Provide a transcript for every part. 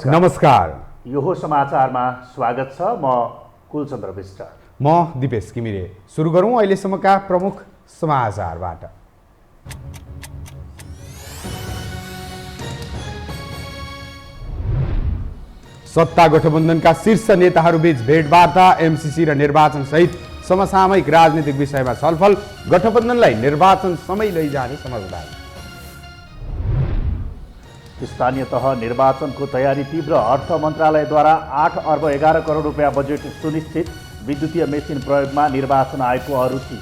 नमस्कार। यो समाचारमा स्वागत छ। म कुलचन्द्र विष्ट। म दिपेश घिमिरे। सुरु गरौँ अहिलेसम्मका प्रमुख समाचारबाट। सत्ता गठबन्धनका शीर्ष नेताहरूबीच भेटवार्ता, एमसीसी र निर्वाचन सहित समसामयिक राजनीतिक विषयमा छलफल, गठबन्धनलाई निर्वाचन समय लैजाने समझदारी। स्थानीय तह निर्वाचनको तयारी तीव्र, अर्थ मन्त्रालयद्वारा 8 अर्ब 11 करोड रुपियाँ बजेट सुनिश्चित, विद्युतीय मेसिन प्रयोगमा निर्वाचन आयोगको अरुचि।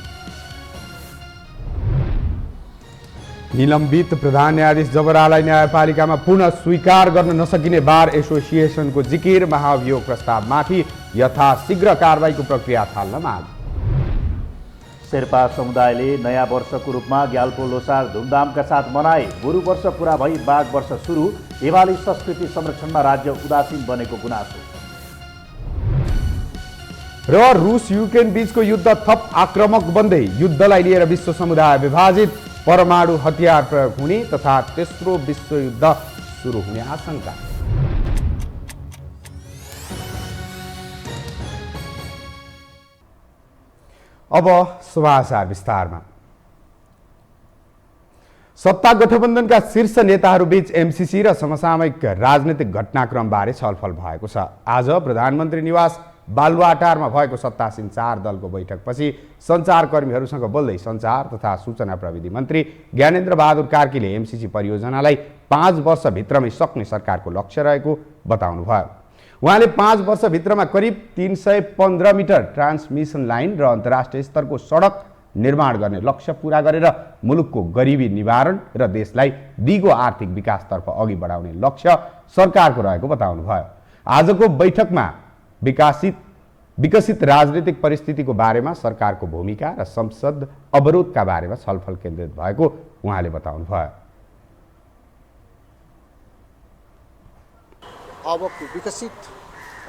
निलम्बित प्रधान न्यायाधीश जबरालाई न्यायपालिकामा पुनः स्वीकार गर्न नसकिने बार एसोसिएसनको जिकिर, महाभियोग प्रस्तावमाथि यथाशीघ्र कारबाहीको प्रक्रिया थाल्न माग। शेर्पा समुदायले नयाँ वर्षको रूपमा ग्याल्पो लोसार धुमधामका साथ मनाए। गुरु वर्ष पुरा भई बाघ वर्ष सुरु, हिमाली संस्कृति संरक्षणमा राज्य उदासीन बनेको गुनासो। र रुस युक्रेन बीचको युद्ध थप आक्रामक बन्दै, युद्धलाई लिएर विश्व समुदाय विभाजित, परमाणु हतियार प्रयोग हुने तथा तेस्रो विश्वयुद्ध सुरु हुने आशंका। अब समाचार विस्तारमा। सत्ता गठबन्धनका शीर्ष नेताहरूबीच एमसीसी र समसामयिक राजनीतिक घटनाक्रमबारे छलफल भएको छ। आज प्रधानमन्त्री निवास बालुवाटारमा भएको सत्ता सञ्चार दलको बैठकपछि सञ्चारकर्मीहरूसँग बोल्दै सञ्चार तथा सूचना प्रविधि मन्त्री ज्ञानेन्द्र बहादुर कार्कीले एमसीसी परियोजनालाई 5 वर्षभित्रमै सक्ने सरकारको लक्ष्य रहेको बताउनुभयो। उहाँले 5 वर्षभित्रमा करिब 315 मिटर ट्रान्समिसन लाइन र अन्तर्राष्ट्रिय स्तरको सडक निर्माण गर्ने लक्ष्य पूरा गरेर मुलुकको गरिबी निवारण र देशलाई दिगो आर्थिक विकासतर्फ अघि बढाउने लक्ष्य सरकारको रहेको बताउनुभयो। आजको बैठकमा विकसित राजनीतिक परिस्थितिको बारेमा सरकारको भूमिका र संसद अवरोधका बारेमा छलफल केन्द्रित भएको उहाँले बताउनुभयो। अबको विकसित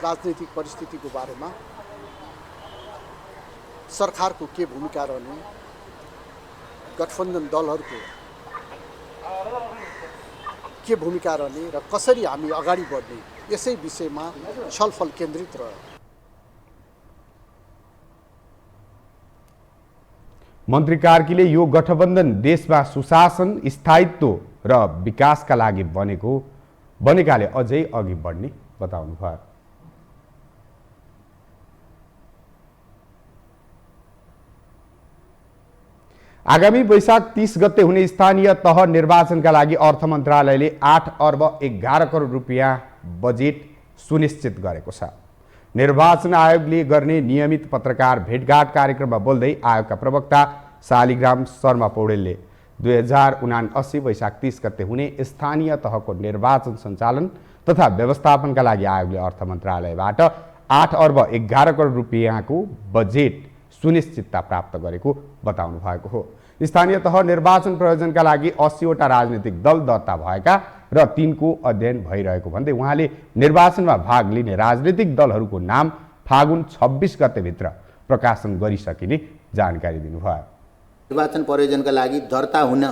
राजनीतिक परिस्थितिको बारेमा सरकारको के भूमिका रहने, गठबन्धन दलहरूको के भूमिका रहने र कसरी हामी अगाडि बढ्ने, यसै विषयमा छलफल केन्द्रित रह्यो। मन्त्री कार्कीले यो गठबन्धन देशमा सुशासन, स्थायित्व र विकासका लागि बनेकाले अझै अघि बढ्ने बताउनुभयो। आगामी वैशाख 30 गते हुने स्थानीय तह निर्वाचनका लागि अर्थ मन्त्रालयले 8 अर्ब 11 करोड रुपियाँ बजेट सुनिश्चित गरेको छ। निर्वाचन आयोगले गर्ने नियमित पत्रकार भेटघाट कार्यक्रममा बोल्दै आयोगका प्रवक्ता शालिग्राम शर्मा पौडेलले 2079 वैशाख 30 गते हुने स्थानीय तहको निर्वाचन सञ्चालन तथा व्यवस्थापनका लागि आयोगले अर्थ मन्त्रालयबाट 8 अर्ब 11 करोड रुपियाँको बजेट सुनिश्चितता प्राप्त गरेको बताउनु भएको हो। स्थानीय तह निर्वाचन प्रयोजनका लागि 80 वटा राजनीतिक दल दर्ता भएका र 3 को अध्ययन भइरहेको भन्दै उहाँले निर्वाचनमा भाग लिने राजनीतिक दलहरूको नाम फागुन 26 गतेभित्र प्रकाशन गरिसकिने जानकारी दिनुभयो। निर्वाचन प्रयोजनका लागि दर्ता हुन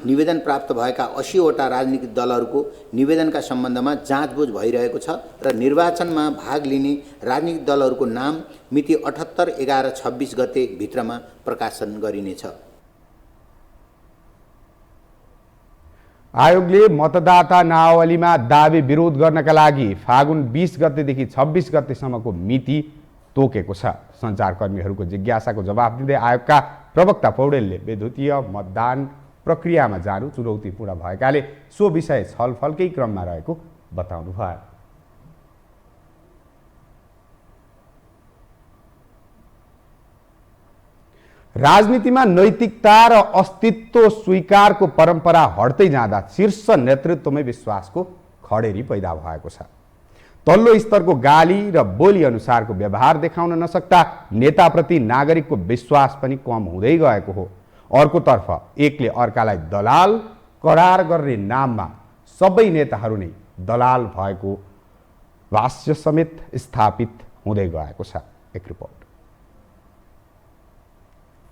निवेदन प्राप्त भएका 80 वटा राजनीतिक दलहरूको निवेदनका सम्बन्धमा जाँचबुझ भइरहेको छ र निर्वाचनमा भाग लिने राजनीतिक दलहरूको नाम मिति 78/11/26 गते भित्रमा प्रकाशन गरिनेछ। आयोगले मतदाता नावलीमा दावी विरोध गर्नका लागि फागुन 20 गतेदेखि 26 गतेसम्मको मिति तोकेको छ। सञ्चारकर्मीहरूको जिज्ञासाको जवाफ दिँदै आयोगका प्रवक्ता पौडेलले विद्युतीय मतदान प्रक्रियामा जानु चुनौतीपूर्ण भएकाले सो विषय छलफलकै क्रममा रहेको बताउनुभयो। राजनीतिमा नैतिकता र अस्तित्व स्वीकारको परम्परा हट्दै जाँदा शीर्ष नेतृत्वमै विश्वासको खडेरी पैदा भएको छ। तल्लो स्तरको गाली र बोली अनुसारको व्यवहार देखाउन नसक्दा नेताप्रति नागरिकको विश्वास पनि कम हुँदै गएको हो। अर्कोतर्फ एकले अर्कालाई दलाल करार गर्ने नाममा सबै नेताहरू नै दलाल भएको भाष्य समेत स्थापित हुँदै गएको छ। एक रिपोर्ट।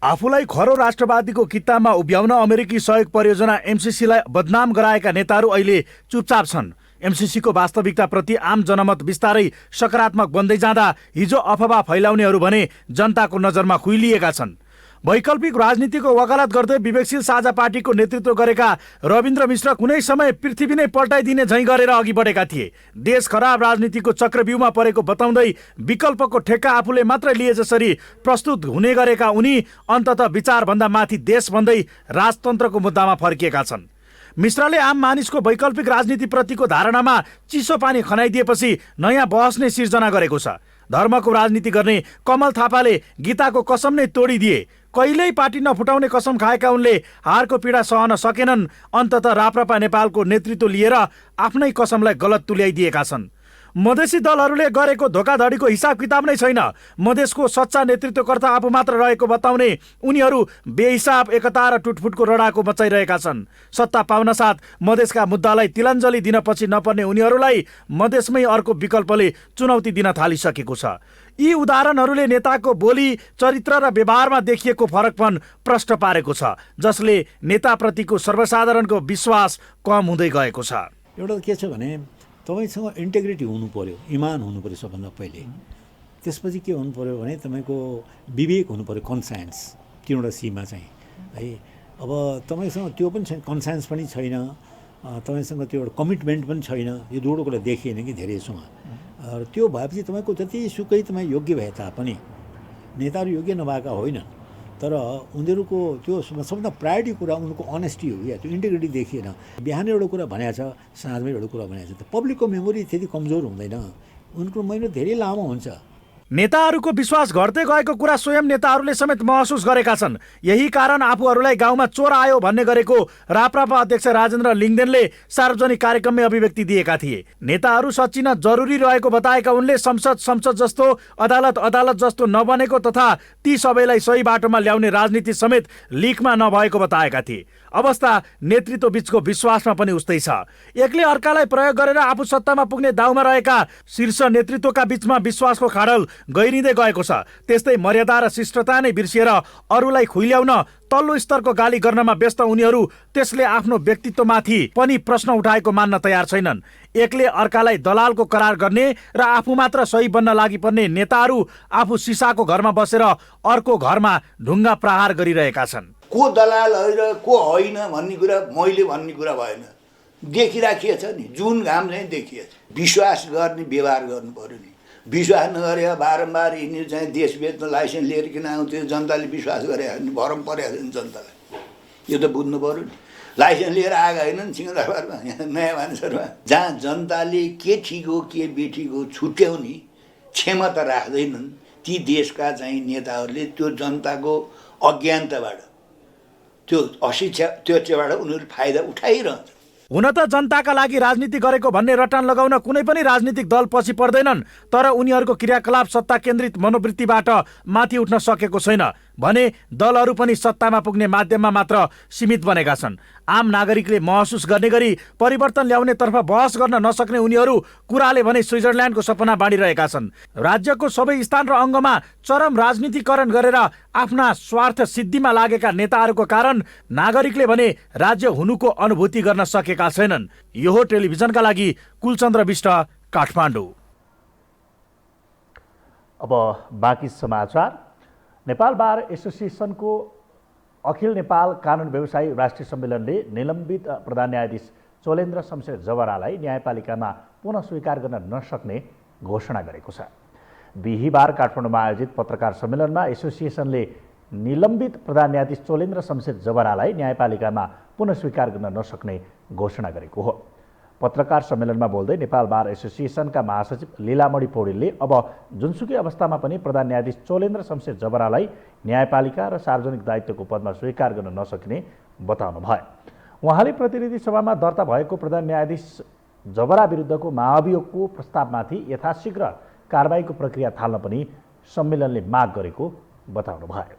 आफूलाई खरो राष्ट्रवादीको किताबमा उभ्याउन अमेरिकी सहयोग परियोजना एमसिसीलाई बदनाम गराएका नेताहरू अहिले चुपचाप छन्। एमसिसीको वास्तविकताप्रति आम जनमत बिस्तारै सकारात्मक बन्दै जाँदा हिजो अफवाह फैलाउनेहरू भने जनताको नजरमा खुइलिएका छन्। वैकल्पिक राजनीतिको वकालत गर्दै विवेकशील साझा पार्टीको नेतृत्व गरेका रविन्द्र मिश्र कुनै समय पृथ्वी नै पल्टाइदिने झैँ गरेर अघि बढेका थिए। देश खराब राजनीतिको चक्रव्यूहमा परेको बताउँदै विकल्पको ठेक्का आफूले मात्र लिए जसरी प्रस्तुत हुने गरेका उनी अन्ततः विचारभन्दा माथि देश भन्दै राजतन्त्रको मुद्दामा फर्किएका छन्। मिश्रले आम मानिसको वैकल्पिक राजनीतिप्रतिको धारणामा चिसो पानी खनाइदिएपछि नयाँ बहस नै सिर्जना गरेको छ। धर्मको राजनीति गर्ने कमल थापाले गीताको कसम नै तोडिदिए। कहिल्यै पार्टी नफुटाउने कसम खाएका उनले हारको पीडा सहन सकेनन्। अन्ततः राप्रपा नेपालको नेतृत्व लिएर आफ्नै कसमलाई गलत तुल्याइदिएका छन्। मधेसी दलहरूले गरेको धोकाधडीको हिसाब किताब नै छैन। मधेसको सच्चा नेतृत्वकर्ता आफू मात्र रहेको बताउने उनीहरू बेहिसाब एकता र टुटफुटको रडाको मचाइरहेका छन्। सत्ता पाउन साथ मधेसका मुद्दालाई तिलाञ्जली दिन पछि नपर्ने उनीहरूलाई मधेसमै अर्को विकल्पले चुनौती दिन थालिसकेको छ। यी उदाहरणहरूले नेताको बोली, चरित्र र व्यवहारमा देखिएको फरकपन प्रष्ट पारेको छ, जसले नेताप्रतिको सर्वसाधारणको विश्वास कम हुँदै गएको छ। एउटा के छ भने तपाईसँग इन्टेग्रिटी हुनु पर्यो, इमान हुनु पर्यो सबभन्दा पहिले। त्यसपछि के हुनु पर्यो भने तपाईँको विवेक हुनु पर्यो, कन्सायन्स, तीनवटा सीमा चाहिँ है। अब तपाईँसँग त्यो पनि छैन, कन्सायन्स पनि छैन, तपाईँसँग त्यो एउटा कमिटमेन्ट पनि छैन। यो दुईवटा कुरा देखिएन कि धेरैसँग। र त्यो भएपछि तपाईँको जतिसुकै तपाईँ योग्य भए तापनि नेताहरू योग्य नभएका होइनन्, तर उनीहरूको त्यो सबभन्दा प्रायोरिटी कुरा उनको अनेस्टी हो क्या, त्यो इन्टिग्रिटी देखिएन। बिहान एउटा कुरा भनेको छ, साँझमा एउटा कुरा भनेको छ। त पब्लिकको मेमोरी त्यति कमजोर हुँदैन, उनको महिना धेरै लामो हुन्छ। नेताहरूको विश्वास घट्दै गएको कुरा स्वयं नेताहरूले समेत महसुस गरेका छन्। यही कारण आफूहरूलाई गाउँमा चोर आयो भन्ने गरेको राप्रपा अध्यक्ष राजेन्द्र लिङ्गदेनले सार्वजनिक कार्यक्रममै अभिव्यक्ति दिएका थिए। नेताहरू सच्चिन जरुरी रहेको बताएका उनले संसद जस्तो, अदालत जस्तो नबनेको तथा ती सबैलाई सही बाटोमा ल्याउने राजनीति समेत लिकमा नभएको बताएका थिए। अवस्था नेतृत्व बीचको विश्वासमा पनि उस्तै छ। एकले अर्कालाई प्रयोग गरेर आफू सत्तामा पुग्ने दाउमा रहेका शीर्ष नेतृत्वका बीचमा विश्वासको खाडल गहिरिँदै गएको छ। त्यस्तै मर्यादा र शिष्टता नै बिर्सिएर अरूलाई खुइल्याउन, तल्लो स्तरको गाली गर्नमा व्यस्त उनीहरू त्यसले आफ्नो व्यक्तित्वमाथि पनि प्रश्न उठाएको मान्न तयार छैनन्। एकले अर्कालाई दलालको करार गर्ने र आफू मात्र सही बन्न लागि पर्ने नेताहरू आफू सिसाको घरमा बसेर अर्को घरमा ढुङ्गा प्रहार गरिरहेका छन्। को दलाल होइन को होइन भन्ने कुरा मैले भन्ने कुरा भएन, देखिराखिएछ नि, जुन घाम चाहिँ देखिएछ। विश्वास गर्ने व्यवहार गर्नु पर्यो नि। विश्वास नगरे बारम्बार यिनीहरू चाहिँ देश बेच्न लाइसेन्स लिएर किन आउँथ्यो, जनताले विश्वास गरे भरम परेको छ नि जनतालाई। यो त बुझ्नु पर्यो नि। लाइसेन्स लिएर आएका होइनन् सिंहदरबारमा, नयाँ मानिसहरूमा, जहाँ जनताले के ठिक हो के बेठिक हो छुट्याउने क्षमता राख्दैनन् ती देशका चाहिँ नेताहरूले त्यो जनताको अज्ञानताबाट, त्यो अशिक्षा, त्योबाट उनीहरू फाइदा उठाइरहन्छ। हुन त जनताका लागि राजनीति गरेको भन्ने रटान लगाउन कुनै पनि राजनीतिक दल पछि पर्दैनन्, तर उनीहरूको क्रियाकलाप सत्ता केन्द्रित मनोवृत्तिबाट माथि उठ्न सकेको छैन भने दलहरू पनि सत्तामा पुग्ने माध्यममा मात्र सीमित बनेका छन्। आम नागरिकले महसुस गर्ने गरी परिवर्तन ल्याउनेतर्फ बहस गर्न नसक्ने उनीहरू कुराले भने स्विजरल्यान्डको सपना बाँडिरहेका छन्। राज्यको सबै स्थान र अङ्गमा चरम राजनीतिकरण गरेर आफ्ना स्वार्थ सिद्धिमा लागेका नेताहरूको कारण नागरिकले भने राज्य हुनुको अनुभूति गर्न सकेका छैनन्। यो हो टेलिभिजनका लागि कुलचन्द्र विष्ट, काठमाडौँ। अब बाँकी समाचार। नेपाल बार एसोसिएसनको अखिल नेपाल कानुन व्यवसायी राष्ट्रिय सम्मेलनले निलम्बित प्रधान न्यायाधीश चोलेन्द्र शमशेर जवरालाई न्यायपालिकामा पुनः स्वीकार गर्न नसक्ने घोषणा गरेको छ। बिहिबार काठमाडौँमा आयोजित पत्रकार सम्मेलनमा एसोसिएसनले निलम्बित प्रधान न्यायाधीश चोलेन्द्र शमशेर जवरालाई न्यायपालिकामा पुनः स्वीकार गर्न नसक्ने घोषणा गरेको हो। पत्रकार सम्मेलनमा बोल्दै नेपाल बार एसोसिएसनका महासचिव लीलामणि पौडेलले अब जुनसुकै अवस्थामा पनि प्रधान न्यायाधीश चोलेन्द्र शमशेर जवरालाई न्यायपालिका र सार्वजनिक दायित्वको पदमा स्वीकार गर्न नसकिने बताउनु भयो। उहाँले प्रतिनिधि सभामा दर्ता भएको प्रधान न्यायाधीश जवरा विरुद्धको महाभियोगको प्रस्तावमाथि यथाशीघ्र कारबाहीको प्रक्रिया थाल्न पनि सम्मेलनले माग गरेको बताउनु भयो।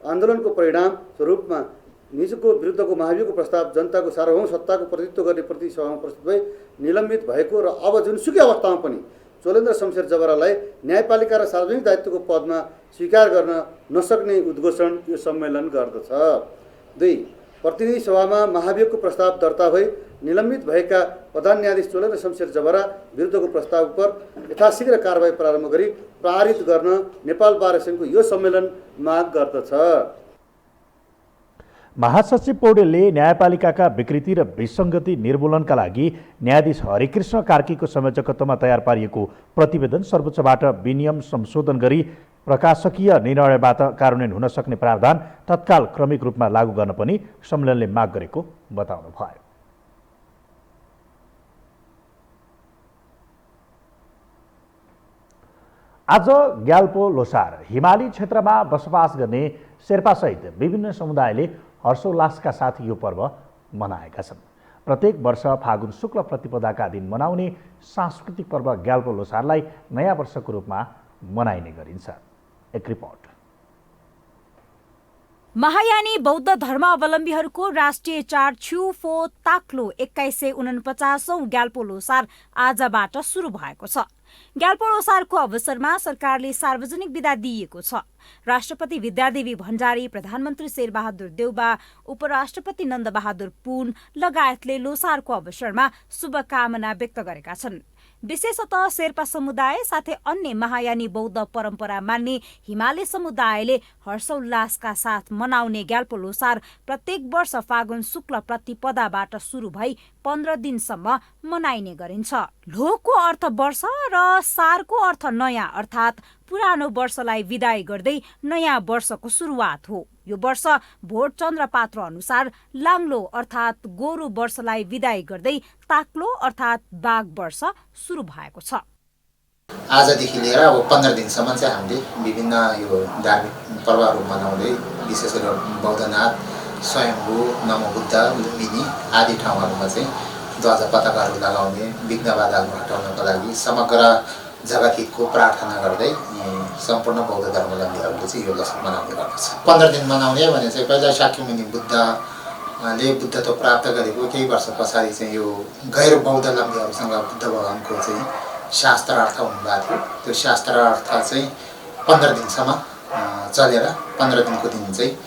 आन्दोलनको परिणाम स्वरूपमा निजको विरुद्धको महाभियोगको प्रस्ताव जनताको सार्वभौम सत्ताको प्रतिनिधित्व गर्ने प्रतिसभामा प्रस्तुत भई निलम्बित भएको र अब जुनसुकै अवस्थामा पनि चोलेन्द्र शमशेर जबरालाई न्यायपालिका र सार्वजनिक दायित्वको पदमा स्वीकार गर्न नसक्ने उद्घोषण यो सम्मेलन गर्दछ। 2. प्रतिनिधि सभामा महाभियोगको प्रस्ताव दर्ता भई निलम्बित भएका प्रधान न्यायाधीश चोलेन्द्र शमशेर जबरा विरुद्धको प्रस्ताव पर यथाशीघ्र कारबाही प्रारम्भ गरी पारित गर्न नेपाल बार सङ्घको यो सम्मेलन माग गर्दछ। महासचिव पौडेलले न्यायपालिकाका विकृति र विसङ्गति निर्मूलनका लागि न्यायाधीश हरिकृष्ण कार्कीको संयोजकत्वमा तयार पारिएको प्रतिवेदन सर्वोच्चबाट विनियम संशोधन गरी प्रकाशकीय निर्णयबाट कार्यान्वयन हुन सक्ने प्रावधान तत्काल क्रमिक रूपमा लागू गर्न पनि सम्मेलनले माग गरेको बताउनुभयो। आज ग्याल्पो लोसार हिमाली क्षेत्रमा बसोबास गर्ने शेर्पासहित विभिन्न समुदायले हर्षोल्लासका साथ यो पर्व मनाएका छन्। प्रत्येक वर्ष फागुन शुक्ल प्रतिपदाका दिन मनाउने सांस्कृतिक पर्व ग्याल्पो लोसारलाई नयाँ वर्षको रूपमा मनाइने गरिन्छ। एक रिपोर्ट। महायानी बौद्ध धर्मावलम्बीहरूको राष्ट्रिय चाड छुफो ताक्लो 2149औं ग्याल्पो लोसार आजबाट सुरु भएको छ। ग्याल्पो लोसारको अवसरमा सरकारले सार्वजनिक बिदा दिएको छ। राष्ट्रपति विद्यादेवी भण्डारी, प्रधानमन्त्री शेरबहादुर देउबा, उपराष्ट्रपति नन्दबहादुर पुन लगायतले लोसारको अवसरमा शुभकामना व्यक्त गरेका छन्। विशेषतः शेर्पा समुदाय साथै अन्य महायानी बौद्ध परम्परा मान्ने हिमाली समुदायले हर्षोल्लासका साथ मनाउने ग्याल्पो लोसार प्रत्येक वर्ष फागुन शुक्ल प्रतिपदाबाट सुरु भई 15 दिनसम्म मनाइने गरिन्छ। लोको अर्थ वर्ष र सारको अर्थ नयाँ अर्थात् पुरानो वर्षलाई विदाई गर्दै नयाँ वर्षको सुरुवात हो। यो वर्ष भोट चन्द्र पात्र अनुसार लाङ्लो अर्थात् गोरु वर्षलाई विदाई गर्दै ताक्लो अर्थात् बाघ वर्ष सुरु भएको छ। आजदेखि लिएर अब 15 दिनसम्म चाहिँ हामीले विभिन्न यो धार्मिक पर्वहरू मनाउँदै विशेष गरेर बौद्धनाथ, स्वयम्भू, नमोबुद्ध, लुम्बिनी आदि ठाउँहरूमा चाहिँ ध्वजा पताकाहरू लगाउने, विघ्न बाधाहरू हटाउनको लागि समग्र जगतहितको प्रार्थना गर्दै सम्पूर्ण बौद्ध धर्मावलम्बीहरूले चाहिँ यो लोसार मनाउने गर्दछ। 15 दिन मनाउने भने चाहिँ पहिला शाक्यमुनि बुद्धले बुद्धत्व प्राप्त गरेको केही वर्ष पछाडि चाहिँ यो गैर बौद्धलम्बीहरूसँग बुद्ध भगवानको चाहिँ शास्त्रार्थ हुनुभएको थियो। त्यो शास्त्रार्थ चाहिँ 15 दिनसम्म चलेर 15 दिनको दिन चाहिँ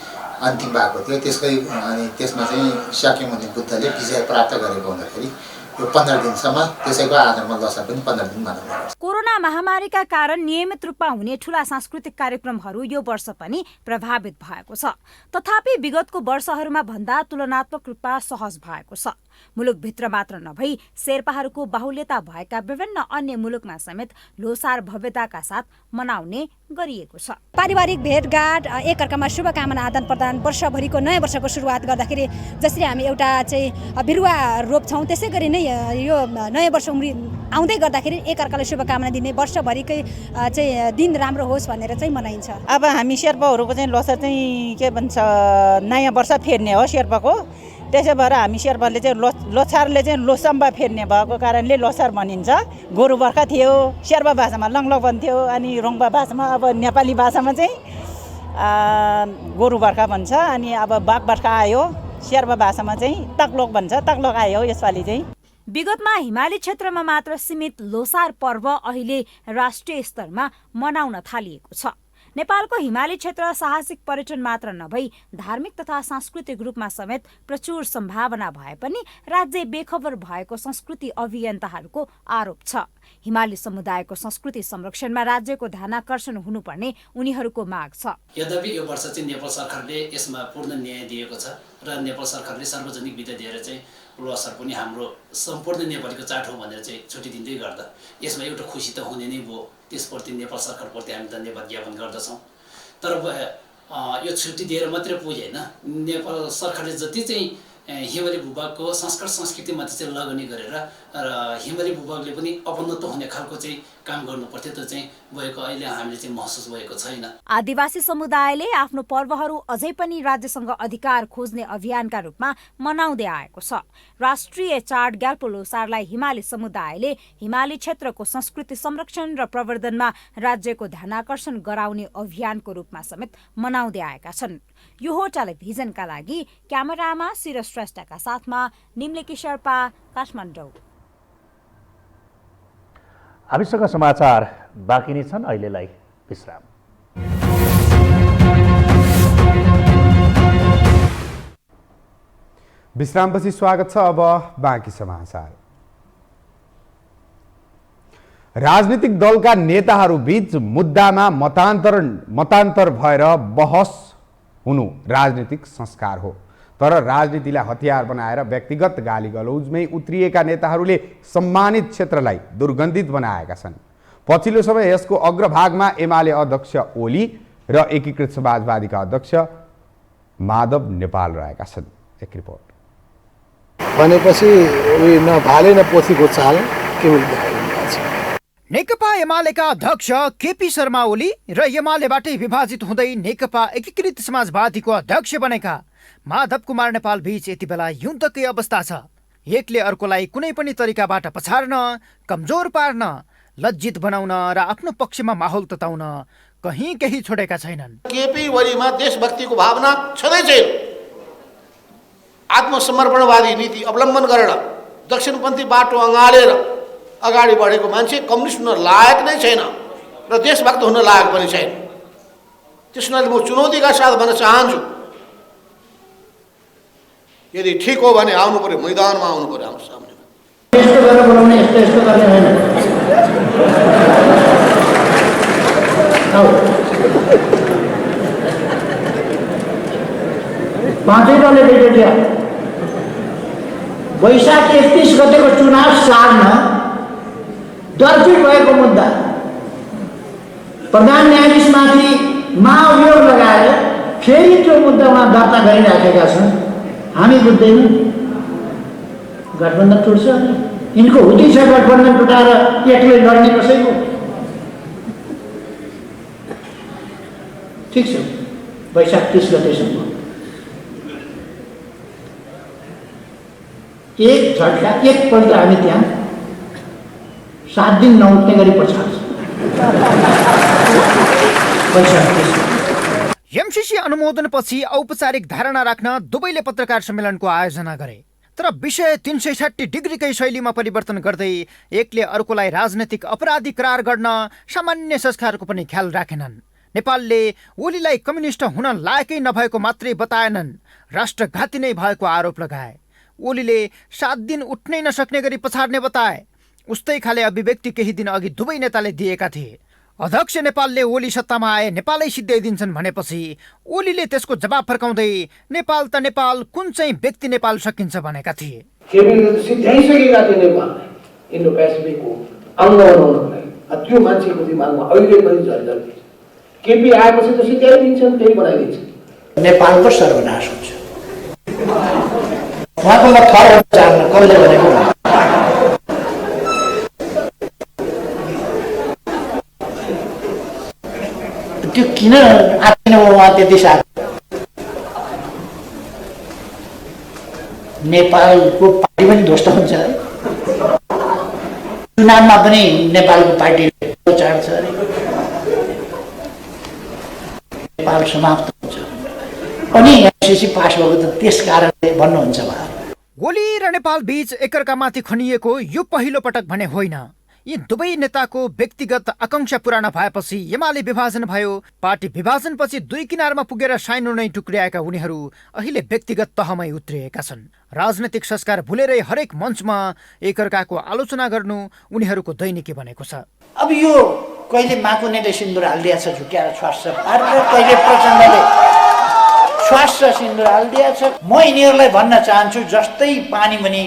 अन्तिम भएको थियो। त्यसमा चाहिँ शाक्यमुनि बुद्धले विजय प्राप्त गरेको हुँदाखेरि यो 15 दिनसम्म त्यसैको आधारमा लोसार पनि 15 दिन मनाउने गर्छ। कोरोना महामारीका कारण नियमित रूपमा हुने ठूला सांस्कृतिक कार्यक्रमहरू यो वर्ष पनि प्रभावित भएको छ। तथापि विगतको वर्षहरूमा भन्दा तुलनात्मक रूपमा सहज भएको छ। मुलुकभित्र मात्र नभई शेर्पाहरूको बाहुल्यता भएका विभिन्न अन्य मुलुकमा समेत लोसार भव्यताका साथ मनाउने गरिएको छ। पारिवारिक भेटघाट, एकअर्कामा शुभकामना आदान प्रदान, वर्षभरिको नयाँ वर्षको सुरुवात गर्दाखेरि जसरी हामी एउटा चाहिँ बिरुवा रोप्छौँ त्यसै गरी नै यो नयाँ वर्ष आउँदै गर्दाखेरि एकअर्कालाई शुभकामना दिने, वर्षभरिकै चाहिँ दिन राम्रो होस् भनेर चाहिँ मनाइन्छ। अब हामी शेर्पाहरूको चाहिँ लोसार चाहिँ के भन्छ नयाँ वर्ष फेर्ने हो शेर्पाको। त्यसै भएर हामी शेर्पाले चाहिँ लोसारले चाहिँ लोसम्बा फेर्ने भएको कारणले लोसार भनिन्छ। गोरु बर्खा थियो, शेर्पा भाषामा लङलक भन्थ्यो, अनि रोङ्बा भाषामा अब नेपाली भाषामा चाहिँ गोरु बर्खा भन्छ। अनि अब बाघ बर्खा आयो, शेर्पा भाषामा चाहिँ तक्लोक भन्छ, तक्लोक आयो यसपालि चाहिँ। विगतमा हिमाली क्षेत्रमा मात्र सीमित लोसार पर्व अहिले राष्ट्रिय स्तरमा मनाउन थालिएको छ। नेपालको हिमाली क्षेत्र साहसिक पर्यटन मात्र नभई धार्मिक तथा सांस्कृतिक रूपमा समेत प्रचुर सम्भावना भए पनि राज्य बेखबर भएको संस्कृति अभियन्ताहरूको आरोप छ। हिमाली समुदायको संस्कृति संरक्षणमा राज्यको ध्यानाकर्षण हुनुपर्ने उनीहरूको माग छ। यद्यपि यो वर्ष चाहिँ नेपाल सरकारले यसमा पूर्ण न्याय दिएको छ र नेपाल सरकारले सार्वजनिक बिदा दिएर चाहिँ लोसार पनि हाम्रो सम्पूर्ण नेपालीको चाड हो भनेर चाहिँ छुट्टी दिँदै गर्दा यसमा एउटा खुसी त हुने नै भयो। त्यसप्रति नेपाल सरकारप्रति हामी धन्यवाद ज्ञापन गर्दछौँ। तर यो छुट्टी दिएर मात्रै पुगेन, नेपाल सरकारले जति चाहिँ हिमाली भूभागको संस्कार संस्कृतिमाथि चाहिँ लगानी गरेर र हिमाली भूभागले पनि अपनत्व हुने खालको चाहिँ काम गर्नुपर्थ्यो त्यो चाहिँ भएको अहिले हामीले चाहिँ महसुस भएको छैन। आदिवासी समुदायले आफ्नो पर्वहरू अझै पनि राज्यसँग अधिकार खोज्ने अभियानका रूपमा मनाउँदै आएको छ। राष्ट्रिय चाड ग्याल्पो लोसारलाई हिमाली समुदायले हिमाली क्षेत्रको संस्कृति संरक्षण र प्रवर्धनमा राज्यको ध्यानाकर्षण गराउने अभियानको रूपमा समेत मनाउँदै आएका छन्। यो हो टेलिभिजनका लागि क्यामेरामा सिरस श्रेष्ठका साथमा निम्लेकी शेर्पा, काठमाडौँ। हामीसँग समाचार बाँकी नै छन्, अहिलेलाई विश्राम। विश्रामपछि स्वागत छ। अब बाँकी समाचार। राजनीतिक दलका नेताहरू बीच मुद्दामा मतान्तर भएर बहस हुनु राजनीतिक संस्कार हो, तर राजनीतिलाई हतियार बनाएर व्यक्तिगत गाली गलौजमै उत्रिएका नेताहरूले सम्मानित क्षेत्रलाई दुर्गन्धित बनाएका छन्। पछिल्लो समय यसको अग्रभागमा एमाले अध्यक्ष ओली र एकीकृत समाजवादीका अध्यक्ष माधव नेपाल रहेका छन्। एक रिपोर्ट। भनेपछि न भाले न पोथीको चाल के हुन्छ। नेकपा एमालेका अध्यक्ष केपी शर्मा ओली र एमालेबाटै विभाजित हुँदै नेकपा एकीकृत समाजवादीको अध्यक्ष बनेका माधव कुमार नेपाल बीच यति बेला युद्धकै अवस्था छ। एकले अर्कोलाई कुनै पनि तरिकाबाट पछार्न, कमजोर पार्न, लज्जित बनाउन र आफ्नो पक्षमा माहौल तताउन कहीँ केही छोडेका छैनन्। केपी ओलीमा देशभक्तिको भावना छँदै छैन। आत्मसमर्पणवादी नीति अवलम्बन गरेर दक्षिणपन्थी बाटो अँगालेर अगाडि बढेको मान्छे कम्युनिस्ट हुन लायक नै छैन र देशभक्त हुन लायक पनि छैन। त्यसैले म चुनौतीका साथ भन्न चाहन्छु, यदि ठिक हो भने आउनु पर्यो, मैदानमा आउनु पर्यो हाम्रो सामने। यस्तो गरेर बोलाउने, यस्तो गर्ने होइन। पाँचै दलले डेट वैशाख 31 गतेको चुनाव सार्न दर्पित भएको मुद्दा प्रधान न्यायाधीशमाथि महाअभियोग लगाएर फेरि त्यो मुद्दा उहाँ दर्ता गरिराखेका छन्। हामी बुझ्दैनौँ गठबन्धन टुट्छ। यिनको हुती छ गठबन्धन टुटाएर एक्लै लड्ने कसैको। ठिक छ, वैशाख 30 गतेसम्म एक झट्का एकपल्ट हामी त्यहाँ 7 दिन नउठ्ने गरी पछाड्छ। एमसीसी अनुमोदनपछि औपचारिक धारणा राख्न दुवैले पत्रकार सम्मेलनको आयोजना गरे, तर विषय 360 डिग्रीकै शैलीमा परिवर्तन गर्दै एकले अर्कोलाई राजनैतिक अपराधी करार गर्न सामान्य संस्कारको पनि ख्याल राखेनन्। नेपालले ओलीलाई कम्युनिस्ट हुन लायकै नभएको मात्रै बताएनन्, राष्ट्रघाती नै भएको आरोप लगाए। ओलीले 7 दिन उठ्नै नसक्ने गरी पछाड्ने बताए। उस्तै खाले अभिव्यक्ति केही दिन अघि दुवै नेताले दिएका थिए। अध्यक्ष नेपालले ओली सत्तामा आए नेपालै सिद्ध्याइदिन्छन् भनेपछि ओलीले त्यसको जवाब फर्काउँदै नेपाल त नेपाल, कुन चाहिँ व्यक्ति नेपाल सकिन्छ भनेका थिए। सिद्ध्याइसकेका थिए नेपाललाई इन्डो पेसिफिकको अङ्ग बनाउनलाई। त्यो मान्छेको दिमागमा अहिले पनि झर्झर छ। केपी आएपछि त सिद्ध्याइदिन्छन्, त्यही बनाइदिन्छन्। नेपालको सर्वनाश हुन्छ। उहाँको म थर चाहन्न कसले भनेको। त्यो किन आएन उहाँ त्यति साथ? नेपालको पार्टी पनि ध्वस्त हुन्छ अरे, चुनावमा पनि नेपालको पार्टीले चाड्छ अरे, नेपाल समाप्त हुन्छ। अनि एमसीसी पास भएको त त्यस कारणले भन्नुहुन्छ उहाँ। ओली र नेपाल बीच एकअर्कामाथि खनिएको यो पहिलो पटक भने होइन। यी दुवै नेताको व्यक्तिगत आकांक्षा पुराना भएपछि एमाले विभाजन भयो। पार्टी विभाजनपछि दुई किनारमा पुगेर साइनो नै टुक्र्याएका उनीहरू अहिले व्यक्तिगत तहमै उत्रिएका छन्। राजनैतिक संस्कार भुलेरै हरेक मञ्चमा एकअर्काको आलोचना गर्नु उनीहरूको दैनिकी बनेको छ। अब यो कहिले माकुनेले सिन्दुर हालिदिया छ झुक्याएर स्वास्थ्य पारेर, कहिले प्रचण्डले स्वास्थ्य सिन्दुर हालिदिया छ। म यिनीहरूलाई भन्न चाहन्छु, जस्तै पानी मुनि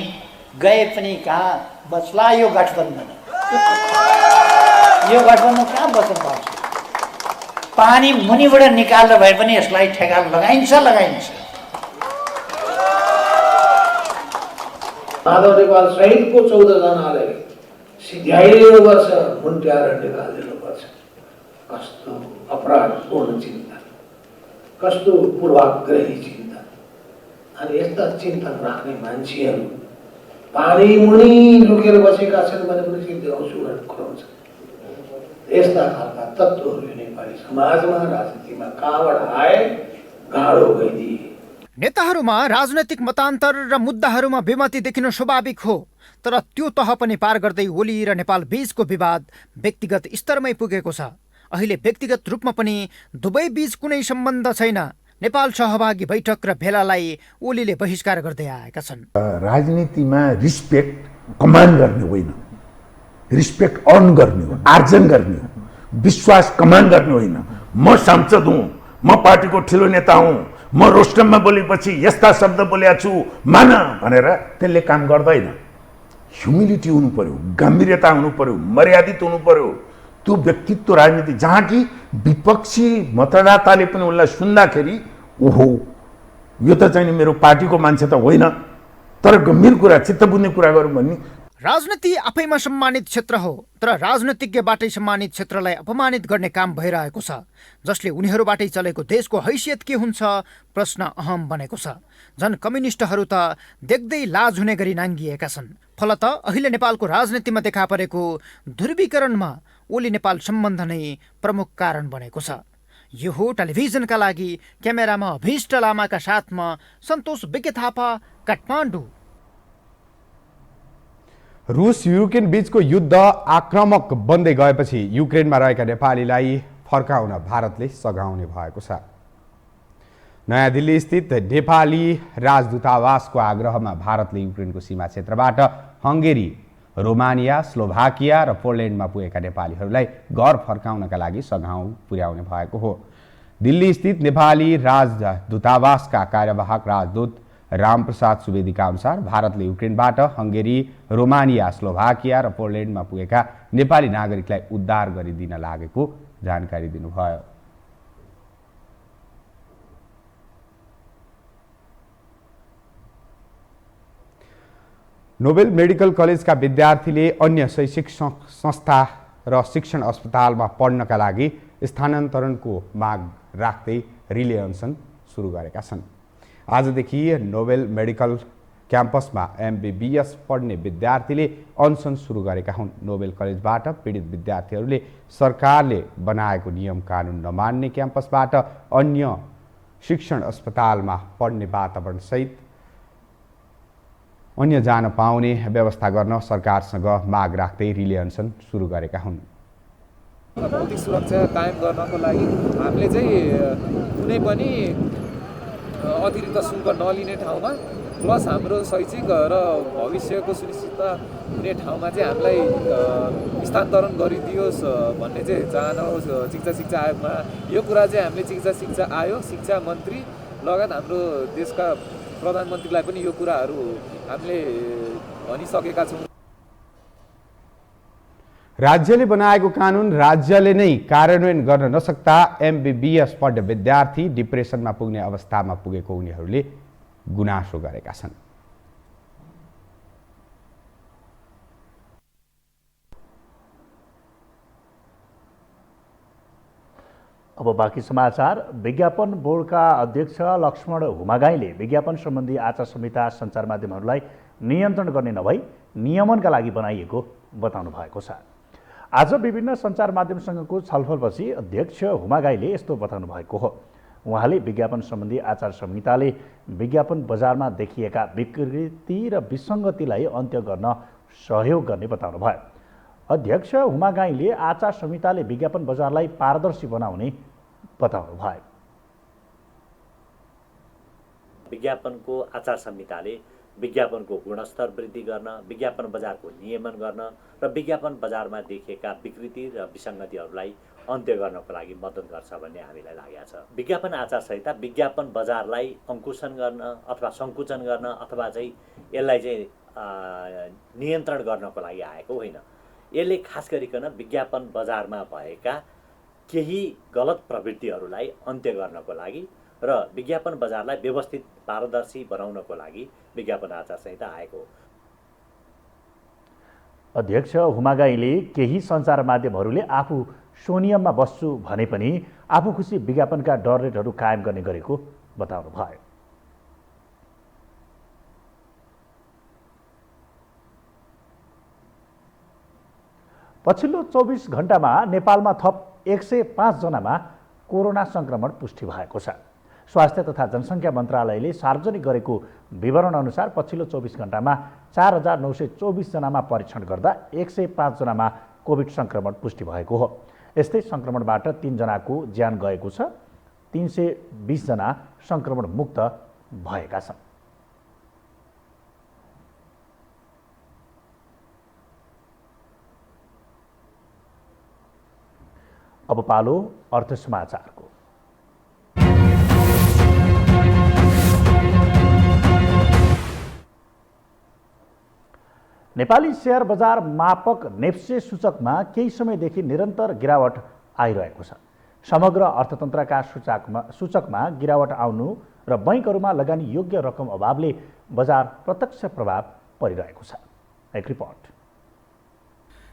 गए पनि कहाँ बच्ला यो गठबन्धन। यो गठबन्धन कहाँ बस्न पाउँछ? पानी मुनिबाट निकाल्दा भए पनि यसलाई ठेगान लगाइन्छ। माधव नेपाल सहितको 14 जनाले सिध्याइनुपर्छ, मुन्ट्याएर निकालिदिनुपर्छ। कस्तो अपराधपूर्ण चिन्ता, कस्तो पूर्वाग्रही चिन्ता। अनि यस्ता चिन्तन राख्ने मान्छेहरू पानी मुनि लुकेर बसेका छन् भने पनि सिद्ध्याउँछु भन्ने खुलाउँछ। यस्ता खालका तत्त्वहरू नेपाली समाजमा राजनीतिमा कहाँबाट आए गाढो गइदिए। नेताहरूमा राजनैतिक मतान्तर र मुद्दाहरूमा विमति देखिनु स्वाभाविक हो, तर त्यो तह पनि पार गर्दै ओली र नेपाल बीचको विवाद व्यक्तिगत स्तरमै पुगेको छ। अहिले व्यक्तिगत रूपमा पनि दुवै बीच कुनै सम्बन्ध छैन। नेपाल सहभागी बैठक र भेलालाई ओलीले बहिष्कार गर्दै आएका छन्। राजनीतिमा रिस्पेक्ट कमान्ड गर्ने होइन, रिस्पेक्ट अर्न गर्ने हो, आर्जन गर्ने हो। विश्वास कमान्ड गर्ने होइन। म सांसद हुँ, म पार्टीको ठुलो नेता हुँ, म रोस्टममा बोलेपछि यस्ता शब्द बोलेको छु मान भनेर त्यसले काम गर्दैन। ह्युमिलिटी हुनु पर्यो, गम्भीरता हुनु पर्यो, मर्यादित हुनु पर्यो। त्यो व्यक्तित्व राजनीति जहाँ कि विपक्षी मतदाताले पनि उसलाई सुन्दाखेरि ओहो यो त चाहिँ मेरो पार्टीको मान्छे त होइन, तर गम्भीर कुरा चित्त बुझ्ने कुरा गरौँ भन्ने। राजनीति आफैमा सम्मानित क्षेत्र हो, तर राजनीतिज्ञबाटै सम्मानित क्षेत्रलाई अपमानित गर्ने काम भइरहेको छ, जसले उनीहरूबाटै चलेको देशको हैसियत के हुन्छ प्रश्न अहम बनेको छ। झन् कम्युनिस्टहरू त देख्दै लाज हुने गरी नाङ्गिएका छन्। फलत अहिले नेपालको राजनीतिमा देखा परेको ध्रुवीकरणमा ओली नेपाल सम्बन्ध नै प्रमुख कारण बनेको छ। यो हो टेलिभिजनका लागि क्यामेरामा अभिष्ट लामाका साथमा सन्तोष विज्ञ थापा, काठमाडौँ। रुस युक्रेन बीचको युद्ध आक्रामक बन्दै गएपछि युक्रेनमा रहेका नेपालीलाई फर्काउन भारतले सघाउने भएको छ। नयाँ दिल्ली स्थित नेपाली राजदूतावासको आग्रहमा भारतले युक्रेनको सीमा क्षेत्रबाट हङ्गेरी, रोमानिया, स्लोभाकिया र पोल्यान्डमा पुगेका नेपालीहरूलाई घर फर्काउनका लागि सघाउ पुर्याउने भएको हो। दिल्ली स्थित नेपाली राजदूतावासका कार्यवाहक राजदूत रामप्रसाद सुवेदीका अनुसार भारतले युक्रेनबाट हङ्गेरी, रोमानिया, स्लोभाकिया र पोल्यान्डमा पुगेका नेपाली नागरिकलाई उद्धार गरिदिन लागेको जानकारी दिनुभयो। नोबेल मेडिकल कलेजका विद्यार्थीले अन्य शैक्षिक संस्था र शिक्षण अस्पतालमा पढ्नका लागि स्थानान्तरणको माग राख्दै रिले अनसन सुरु गरेका छन्। आजदेखि नोबेल मेडिकल क्याम्पसमा MBBS पढ्ने विद्यार्थीले अनसन सुरु गरेका हुन्। नोबेल कलेजबाट पीडित विद्यार्थीहरूले सरकारले बनाएको नियम कानुन नमान्ने, क्याम्पसबाट अन्य शिक्षण अस्पतालमा पढ्ने वातावरण सहित अन्य जान पाउने व्यवस्था गर्न सरकारसँग माग राख्दै रिले अनसन सुरु गरेका हुन्। भौतिक सुरक्षा कायम गर्नको लागि हामीले चाहिँ कुनै पनि अतिरिक्त शुल्क नलिने ठाउँमा प्लस हाम्रो शैक्षिक र भविष्यको सुनिश्चितता हुने ठाउँमा चाहिँ हामीलाई स्थानान्तरण गरिदियोस् भन्ने चाहिँ चाहना हो शिक्षा आयोगमा। यो कुरा चाहिँ हामीले शिक्षा आयोग, शिक्षा मन्त्री लगायत हाम्रो देशका प्रधानमन्त्रीलाई पनि यो कुराहरू हामीले भनिसकेका छौँ। राज्यले बनाएको कानुन राज्यले नै कार्यान्वयन गर्न नसक्दा MBBS पढ्ने विद्यार्थी डिप्रेसनमा पुग्ने अवस्थामा पुगेको उनीहरूले गुनासो गरेका छन्। अब बाँकी समाचार। विज्ञापन बोर्डका अध्यक्ष लक्ष्मण हुमागाईले विज्ञापन सम्बन्धी आचार संहिता सञ्चार माध्यमहरूलाई नियन्त्रण गर्ने नभई नियमनका लागि बनाइएको बताउनु भएको छ। आज विभिन्न सञ्चार माध्यमसँगको छलफलपछि अध्यक्ष हुमागाईले यस्तो बताउनु भएको हो। उहाँले विज्ञापन सम्बन्धी आचार संहिताले विज्ञापन बजारमा देखिएका विकृति र विसङ्गतिलाई अन्त्य गर्न सहयोग गर्ने बताउनु भयो। अध्यक्ष हुमागाईले आचार संहिताले विज्ञापन बजारलाई पारदर्शी बनाउने बताउनु भयो। विज्ञापनको आचार संहिताले विज्ञापनको गुणस्तर वृद्धि गर्न, विज्ञापन बजारको नियमन गर्न र विज्ञापन बजारमा देखिएका विकृति र विसङ्गतिहरूलाई अन्त्य गर्नको लागि मद्दत गर्छ भन्ने हामीलाई लागेको छ। विज्ञापन आचार संहिता विज्ञापन बजारलाई अङ्कुशन गर्न अथवा सङ्कुचन गर्न अथवा चाहिँ यसलाई चाहिँ नियन्त्रण गर्नको लागि आएको होइन। यसले खास गरिकन विज्ञापन बजारमा भएका केही गलत प्रवृत्तिहरूलाई अन्त्य गर्नको लागि र विज्ञापन बजारलाई व्यवस्थित पारदर्शी बनाउनको लागि विज्ञापन आचार संहिता आएको हो। अध्यक्ष हुमा गाईले केही सञ्चार माध्यमहरूले आफू सोनियममा बस्छु भने पनि आफू खुसी विज्ञापनका डर रेटहरू कायम गर्ने गरेको बताउनु भयो। पछिल्लो 24 घण्टामा नेपालमा थप 105 जनामा कोरोना संक्रमण पुष्टि भएको छ। स्वास्थ्य तथा जनसङ्ख्या मन्त्रालयले सार्वजनिक गरेको विवरण अनुसार पछिल्लो 24 घण्टामा 4924 जनामा परीक्षण गर्दा 105 जनामा कोभिड संक्रमण पुष्टि भएको हो। यस्तै संक्रमणबाट 3 जनाको ज्यान गएको छ। 320 जना संक्रमण मुक्त भएका छन्। अब पालो अर्थ समाचारको। नेपाली शेयर बजार मापक नेप्से सूचकमा केही समयदेखि निरन्तर गिरावट आइरहेको छ। समग्र अर्थतन्त्रका सूचकमा गिरावट आउनु र बैंकहरूमा लगानी योग्य रकम अभावले बजार प्रत्यक्ष प्रभाव परिरहेको छ। एक रिपोर्ट।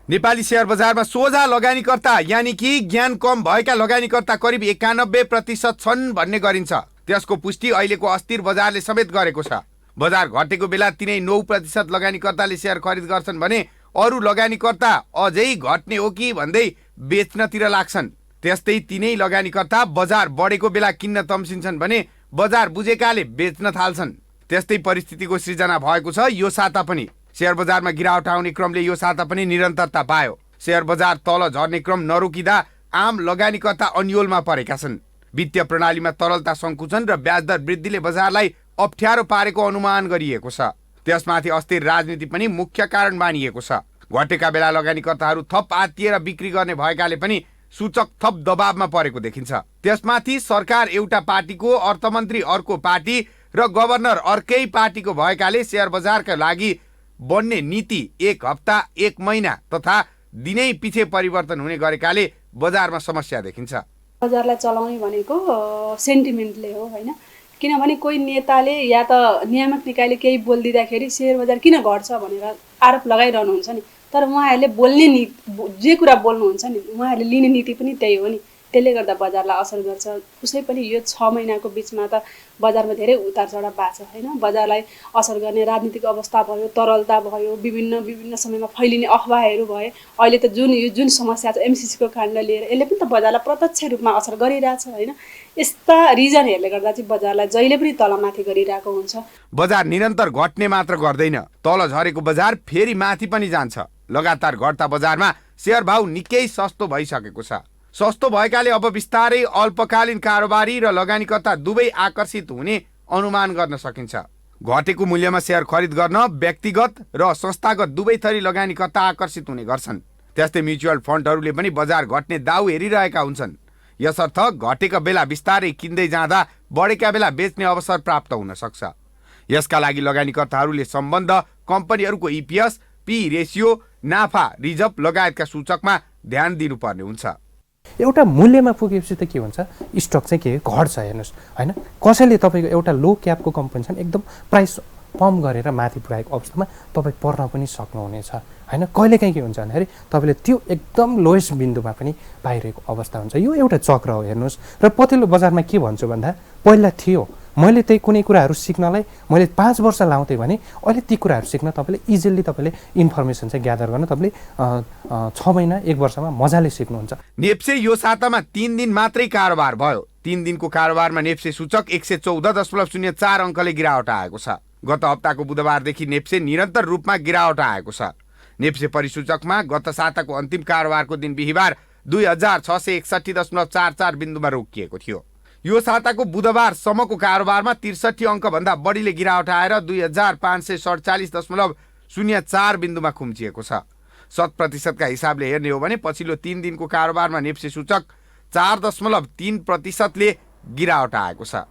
नेपाली शेयर बजारमा सोझा लगानीकर्ता यानि कि ज्ञान कम भएका लगानीकर्ता करिब 91% छन् भन्ने गरिन्छ। त्यसको पुष्टि अहिलेको अस्थिर बजारले समेत गरेको छ। बजार घटेको बेला तिनै 9% लगानीकर्ताले शेयर खरिद गर्छन् भने अरू लगानीकर्ता अझै घट्ने हो कि भन्दै बेच्नतिर लाग्छन्। त्यस्तै तिनै लगानीकर्ता बजार बढेको बेला किन्न तम्सिन्छन् भने बजार बुझेकाले बेच्न थाल्छन्। त्यस्तै परिस्थितिको सृजना भएको छ यो साता पनि। शेयर बजारमा गिरावट आउने क्रमले यो साता पनि निरन्तरता पायो। शेयर बजार तल झर्ने क्रम नरोकिँदा आम लगानीकर्ता अन्योलमा परेका छन्। वित्तीय प्रणालीमा तरलता सङ्कुचन र ब्याजदर वृद्धिले बजारलाई अप्ठ्यारो पारेको अनुमान गरिएको छ। त्यसमाथि अस्थिर राजनीति पनि मुख्य कारण मानिएको छ। घटेका बेला लगानीकर्ताहरू थप आत्तिएर बिक्री गर्ने भएकाले पनि सूचक थप दबावमा परेको देखिन्छ। त्यसमाथि सरकार एउटा पार्टीको, अर्थमन्त्री अर्को पार्टी र गभर्नर अर्कै पार्टीको भएकाले शेयर बजारका लागि बन्ने नीति 1 हप्ता 1 महिना तथा दिनै पछि परिवर्तन हुने गरेकाले बजारमा समस्या देखिन्छ। बजारलाई चलाउने भनेको सेन्टिमेन्टले हो हैन, किनभने कोही नेताले या त नियामक निकायले केही बोलिदिँदाखेरि शेयर बजार किन घट्छ भनेर आरोप लगाइरहनुहुन्छ नि। तर उहाँहरूले बोल्ने नीति जे कुरा बोल्नुहुन्छ नि उहाँहरूले लिने नीति पनि त्यही हो नि। त्यसले गर्दा बजारलाई असर गर्छ। उसै पनि यो 6 महिनाको बिचमा त बजारमा धेरै उतार चढाव भएको छ हैन। बजारलाई असर गर्ने राजनीतिक अवस्था भयो, तरलता भयो, विभिन्न समयमा फैलिने अफवाहहरू भए। अहिले त जुन समस्या छ एमसीसीको काण्ड लिएर यसले पनि त बजारलाई प्रत्यक्ष रूपमा असर गरिरहेछ हैन। यस्ता रिजनहरूले गर्दा चाहिँ बजारलाई जहिले पनि तलमाथि गरिरहेको हुन्छ। बजार निरन्तर घट्ने मात्र गर्दैन, तल झरेको बजार फेरि माथि पनि जान्छ। लगातार घट्दा बजारमा शेयर भाउ निकै सस्तो भइसकेको छ। सस्तो भएकाले अब बिस्तारै अल्पकालीन कारोबारी र लगानीकर्ता दुवै आकर्षित हुने अनुमान गर्न सकिन्छ। घटेको मूल्यमा शेयर खरिद गर्न व्यक्तिगत र संस्थागत दुवै थरी लगानीकर्ता आकर्षित हुने गर्छन्। त्यस्तै म्युचुअल फन्डहरूले पनि बजार घट्ने दाउ हेरिरहेका हुन्छन्। यसर्थ घटेका बेला बिस्तारै किन्दै जाँदा बढेका बेला बेच्ने अवसर प्राप्त हुन सक्छ। यसका लागि लगानीकर्ताहरूले सम्बन्ध कम्पनीहरूको EPS, P रेसियो, नाफा, रिजर्भ लगायतका सूचकमा ध्यान दिनुपर्ने हुन्छ। एउटा मूल्यमा पुगेपछि त के हुन्छ, स्टक चाहिँ के घट्छ हेर्नुहोस् हैन। कसैले तपाईँको एउटा लो क्यापको कम्पनी छ एकदम प्राइस पम्प गरेर माथि पुर्याएको अवस्थामा तपाईँ पर्न पनि सक्नुहुनेछ हैन। कहिलेकाहीँ के हुन्छ भन्दाखेरि तपाईँले त्यो एकदम लोएस्ट बिन्दुमा पनि पाइरहेको अवस्था हुन्छ। यो एउटा चक्र हो हेर्नुहोस्। र पछिल्लो बजारमा के भन्छु भन्दा पहिला थियो मैले त्यही कुनै कुराहरू सिक्नलाई मैले 5 वर्ष लाउँथेँ भने अहिले ती कुराहरू सिक्न तपाईँले इजिली तपाईँले इन्फर्मेसन चाहिँ ग्यादर गर्न तपाईँले 6 महिना 1 वर्षमा मजाले सिक्नुहुन्छ। नेप्से यो सातामा 3 दिन मात्रै कारोबार भयो। 3 दिनको कारोबारमा नेप्से सूचक 114.04 अङ्कले गिरावट आएको छ। गत हप्ताको बुधबारदेखि नेप्से निरन्तर रूपमा गिरावट आएको छ। नेप्से परिसूचकमा गत साताको अन्तिम कारोबारको दिन बिहीबार 2661.44 बिन्दुमा रोकिएको थियो। यो साताको बुधबार सम्मको कारोबारमा 63 अङ्कभन्दा बढीले गिरावट आएर 2547.04 बिन्दुमा खुम्चिएको छ। 100% हिसाबले हेर्ने हो भने पछिल्लो 3 दिनको कारोबारमा नेप्से सूचक 4.3% गिरावट आएको छ।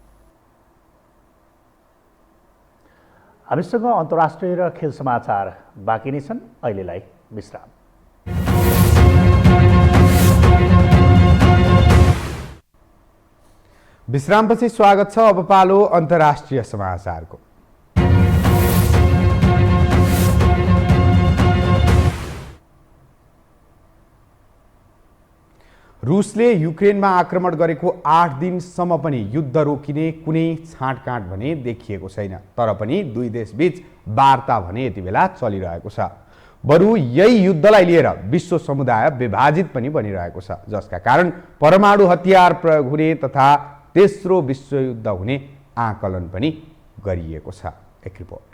हामीसँग अन्तर्राष्ट्रिय र खेल समाचार बाँकी नै छन्। अहिलेलाई विश्राम। विश्रामपछि स्वागत छ। अब पालो अन्तर्राष्ट्रिय समाचारको। रुसले युक्रेनमा आक्रमण गरेको 8 दिनसम्म पनि युद्ध रोकिने कुनै छाँटकाँट भने देखिएको छैन। तर पनि दुई देशबीच वार्ता भने यति बेला चलिरहेको छ। बरु यही युद्धलाई लिएर विश्व समुदाय विभाजित पनि बनिरहेको छ, जसका कारण परमाणु हतियार प्रयोग हुने तथा तेस्रो विश्वयुद्ध हुने आकलन पनि गरिएको छ। एक रिपोर्ट।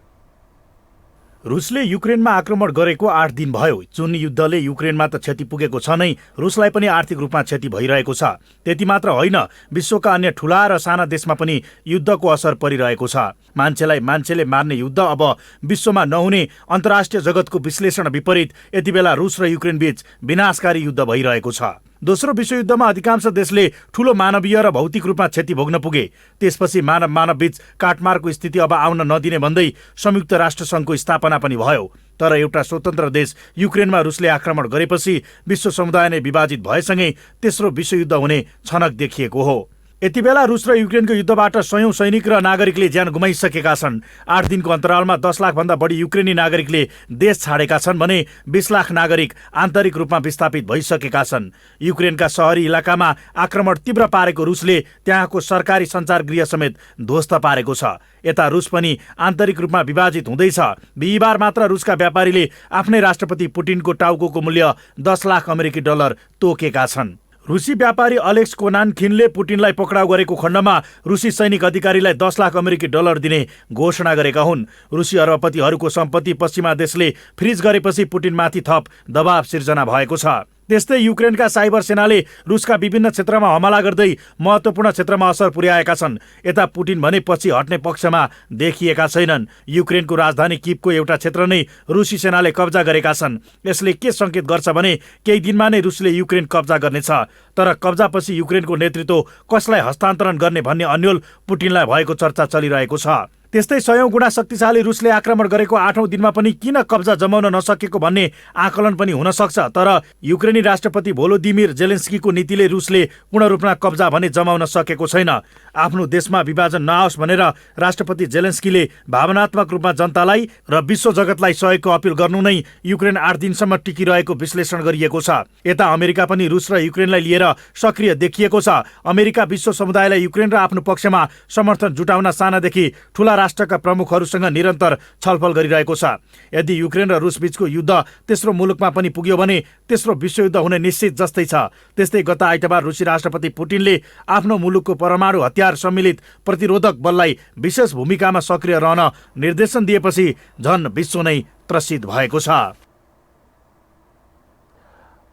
रुसले युक्रेनमा आक्रमण गरेको 8 दिन भयो। जुन युद्धले युक्रेनमा त क्षति पुगेको छ नै, रुसलाई पनि आर्थिक रूपमा क्षति भइरहेको छ। त्यति मात्र होइन, विश्वका अन्य ठूला र साना देशमा पनि युद्धको असर परिरहेको छ। मान्छेलाई मान्छेले मार्ने युद्ध अब विश्वमा नहुने अन्तर्राष्ट्रिय जगतको विश्लेषण विपरीत यति बेला रुस र युक्रेन बीच विनाशकारी युद्ध भइरहेको छ। दोस्रो विश्वयुद्धमा अधिकांश देशले ठूलो मानवीय र भौतिक रूपमा क्षति भोग्न पुगे। त्यसपछि मानव बीच काटमारको स्थिति अब आउन नदिने भन्दै संयुक्त राष्ट्र सङ्घको स्थापना पनि भयो। तर एउटा स्वतन्त्र देश युक्रेनमा रुसले आक्रमण गरेपछि विश्व समुदाय नै विभाजित भएसँगै तेस्रो विश्वयुद्ध हुने छनक देखिएको हो। यति बेला रुस र युक्रेनको युद्धबाट सयौं सैनिक र नागरिकले ज्यान गुमाइसकेका छन्। 8 दिनको अन्तरालमा 10 लाखभन्दा बढी युक्रेनी नागरिकले देश छाडेका छन् भने 20 लाख नागरिक आन्तरिक रूपमा विस्थापित भइसकेका छन्। युक्रेनका सहरी इलाकामा आक्रमण तीव्र पारेको रुसले त्यहाँको सरकारी सञ्चार गृह समेत ध्वस्त पारेको छ। यता रुस पनि आन्तरिक रूपमा विभाजित हुँदैछ। बिहिबार मात्र रुसका व्यापारीले आफ्नै राष्ट्रपति पुटिनको टाउको मूल्य 10 लाख अमेरिकी डलर तोकेका छन्। रुसी व्यापारी अलेक्स कोनान्खिनले पुटिनलाई पक्राउ गरेको खण्डमा रुसी सैनिक अधिकारीलाई 10 लाख अमेरिकी डलर दिने घोषणा गरेका हुन्। रुसी अरबपतिहरूको सम्पत्ति पश्चिमा देशले फ्रिज गरेपछि पुटिनमाथि थप दबाव सिर्जना भएको छ। त्यस्तै युक्रेनका साइबर सेनाले रुसका विभिन्न क्षेत्रमा हमला गर्दै महत्त्वपूर्ण क्षेत्रमा असर पुर्याएका छन्। यता पुटिन भने पछि हट्ने पक्षमा देखिएका छैनन्। युक्रेनको राजधानी किभको एउटा क्षेत्र नै रुसी सेनाले कब्जा गरेका छन्। यसले के सङ्केत गर्छ भने केही दिनमा नै रुसले युक्रेन कब्जा गर्नेछ। तर कब्जापछि युक्रेनको नेतृत्व कसलाई हस्तान्तरण गर्ने भन्ने अन्यल पुटिनलाई भएको चर्चा चलिरहेको छ। त्यस्तै 100 गुणा शक्तिशाली रुसले आक्रमण गरेको 8औं दिनमा पनि किन कब्जा जमाउन नसकेको भन्ने आकलन पनि हुन सक्छ। तर युक्रेनी राष्ट्रपति भोलोदिमिर जेलेन्स्कीको नीतिले रुसले पूर्ण रूपमा कब्जा भने जमाउन सकेको छैन। आफ्नो देशमा विभाजन नआओस् भनेर राष्ट्रपति जेलेन्स्कीले भावनात्मक रूपमा जनतालाई र विश्व जगतलाई सहयोगको अपिल गर्नु नै युक्रेन 8 दिनसम्म टिकिरहेको विश्लेषण गरिएको छ। यता अमेरिका पनि रुस र युक्रेनलाई लिएर सक्रिय देखिएको छ। अमेरिका विश्व समुदायलाई युक्रेन र आफ्नो पक्षमा समर्थन जुटाउन सानादेखि ठूला राष्ट्रका प्रमुखहरूसँग निरन्तर छलफल गरिरहेको छ। यदि युक्रेन र रुस बीचको युद्ध तेस्रो मुलुकमा पनि पुग्यो भने तेस्रो विश्वयुद्ध हुने निश्चित जस्तै छ। त्यस्तै गत आइतबार रुसी राष्ट्रपति पुटिनले आफ्नो मुलुकको परमाणु हतियार सम्मिलित प्रतिरोधक बललाई विशेष भूमिकामा सक्रिय रहन निर्देशन दिएपछि झन विश्व नै त्रसित भएको छ।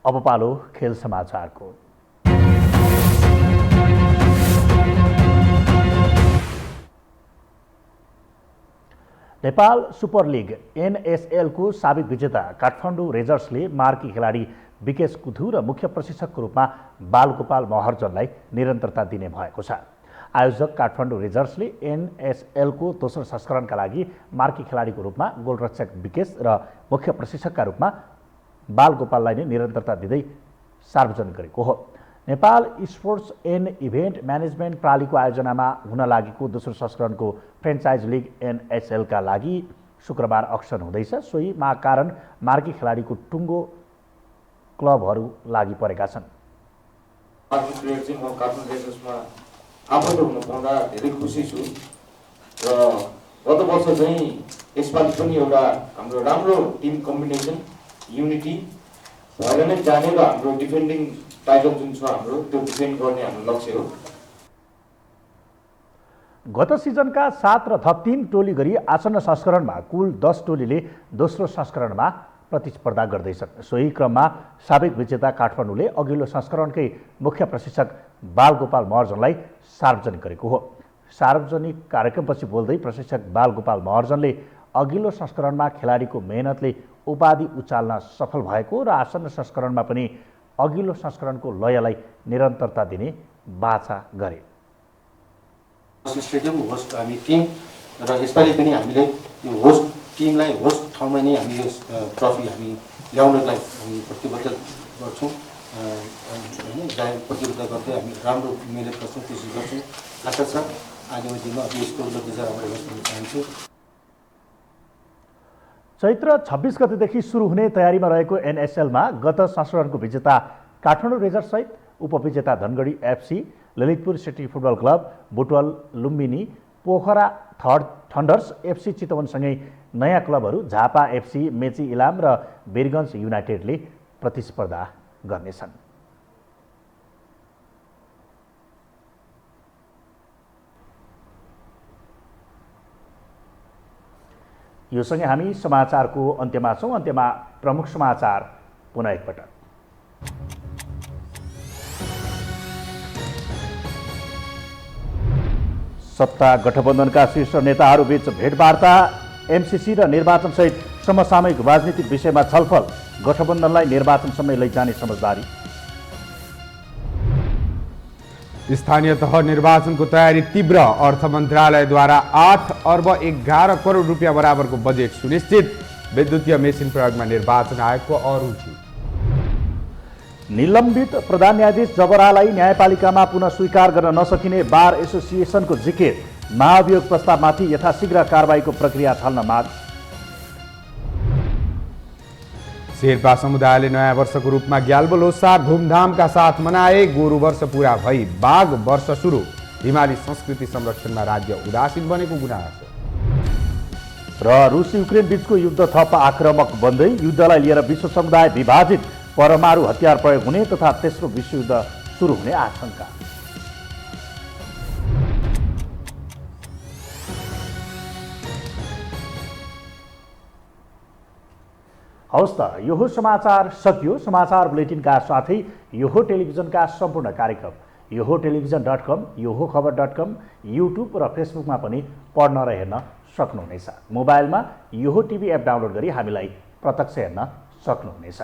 अब पालो खेल समाचारको। नेपाल सुपर लिग NSL को साबिक विजेता काठमाडौँ रेजर्सले मार्की खेलाडी विकेश कुथु र मुख्य प्रशिक्षकको रूपमा बालगोपाल महर्जनलाई निरन्तरता दिने भएको छ। आयोजक काठमाडौँ रेजर्सले NSL को दोस्रो संस्करणका लागि मार्की खेलाडीको रूपमा गोलरक्षक विकेश र मुख्य प्रशिक्षकका रूपमा बालगोपाललाई नै निरन्तरता दिँदै सार्वजनिक गरेको हो। Nepal sports and event management प्रणालीको आयोजनामा हुन लागेको दोस्रो संस्करणको फ्रेन्चाइज लिग NSL का लागि शुक्रबार अक्सन हुँदैछ। सोही कारण मार्की खेलाडीको टुङ्गो क्लबहरू लागि परेका छन्। आफन्त हुन पाउँदा धेरै खुसी छु र गत वर्ष चाहिँ यसपालि पनि एउटा हाम्रो राम्रो टिम कम्बिनेसन युनिटी भएर नै जाने र हाम्रो डिफेन्डिङ टाइटल जुन छ हाम्रो त्यो डिफेन्ड गर्ने हाम्रो लक्ष्य हो। गत सिजनका 7 र थप 3 टोली गरी आसन्न संस्करणमा कुल 10 टोलीले दोस्रो संस्करणमा प्रतिस्पर्धा गर्दैछन्। सोही क्रममा साबिक विजेता काठमाडौँले अघिल्लो संस्करणकै मुख्य प्रशिक्षक बालगोपाल महर्जनलाई सार्वजनिक गरेको हो। सार्वजनिक कार्यक्रमपछि बोल्दै प्रशिक्षक बालगोपाल महर्जनले अघिल्लो संस्करणमा खेलाडीको मेहनतले उपाधि उचाल्न सफल भएको र आसन्न संस्करणमा पनि अघिल्लो संस्करणको लयलाई निरन्तरता दिने बाचा गरे। स्टेडियम होस्ट हामी टिम र यसपालि पनि हामीले यो होस्ट टिमलाई होस्ट ठाउँमा नै हामी यो ट्रफी हामी ल्याउनलाई हामी प्रतिबद्ध गर्छौँ। प्रतिबद्ध गर्दै हामी राम्रो मिहिनेत गर्छौँ, कोसिस गर्छौँ। आशा छ आगामी दिनमा अब यसको उपलब्धि चाहिँ राम्रो होस् भन्न चाहन्छु। चैत्र 26 गतेदेखि सुरु हुने तयारीमा रहेको NSL मा गत संस्करणको विजेता काठमाडौँ रेजर्स सहित उपविजेता Dhangadhi FC, Lalitpur city football club, Butwal Lumbini, Pokhara thunders FC चितवनसँगै नयाँ क्लबहरू झापा एफसी, मेची इलाम र वीरगञ्ज युनाइटेडले प्रतिस्पर्धा गर्नेछन्। यो सँगै हामी समाचारको अन्त्यमा छौँ। अन्त्यमा प्रमुख समाचार पुनः एकपटक। सत्ता गठबन्धनका शीर्ष नेताहरूबीच भेटवार्ता, एमसिसी र निर्वाचनसहित समसामयिक राजनीतिक विषयमा छलफल, गठबन्धनलाई निर्वाचनसम्म लैजाने समझदारी। स्थानीय तह निर्वाचनको तयारी तीव्र, अर्थ मन्त्रालयद्वारा 8 अर्ब 11 करोड रुपियाँ बराबरको बजेट सुनिश्चित, विद्युतीय मेसिन प्रयोगमा निर्वाचन आयोगको अरुचि। निलम्बित प्रधान न्यायाधीश जबरालाई न्यायपालिकामा पुनः स्वीकार गर्न नसकिने बार एसोसिएसनको जिकिर, महाभियोग प्रस्तावमाथि यथाशीघ्र कारबाहीको प्रक्रिया थाल्न माग। शेर्पा समुदायले नयाँ वर्षको रूपमा ग्याल्बो लोसार धुमधामका साथ मनाए, गोरु वर्ष पूरा भई बाघ वर्ष सुरु, हिमाली संस्कृति संरक्षणमा राज्य उदासीन बनेको गुनासो। र रुस युक्रेन बीचको युद्ध थप आक्रामक बन्दै, युद्धलाई लिएर विश्व समुदाय विभाजित, परमाणु हतियार प्रयोग हुने तथा तेस्रो विश्वयुद्ध सुरु हुने आशंका। हवस् त, यो समाचार सकियो। समाचार बुलेटिनका साथै यो टेलिभिजनका सम्पूर्ण कार्यक्रम यो टेलिभिजन.com, यो खबर.com, युट्युब र फेसबुकमा पनि पढ्न र हेर्न सक्नुहुनेछ। मोबाइलमा यो टिभी एप डाउनलोड गरी हामीलाई प्रत्यक्ष हेर्न सक्नुहुनेछ।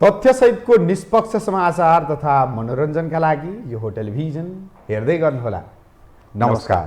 तथ्यसहितको निष्पक्ष समाचार तथा मनोरञ्जनका लागि यो टेलिभिजन हेर्दै गर्नुहोला। नमस्कार।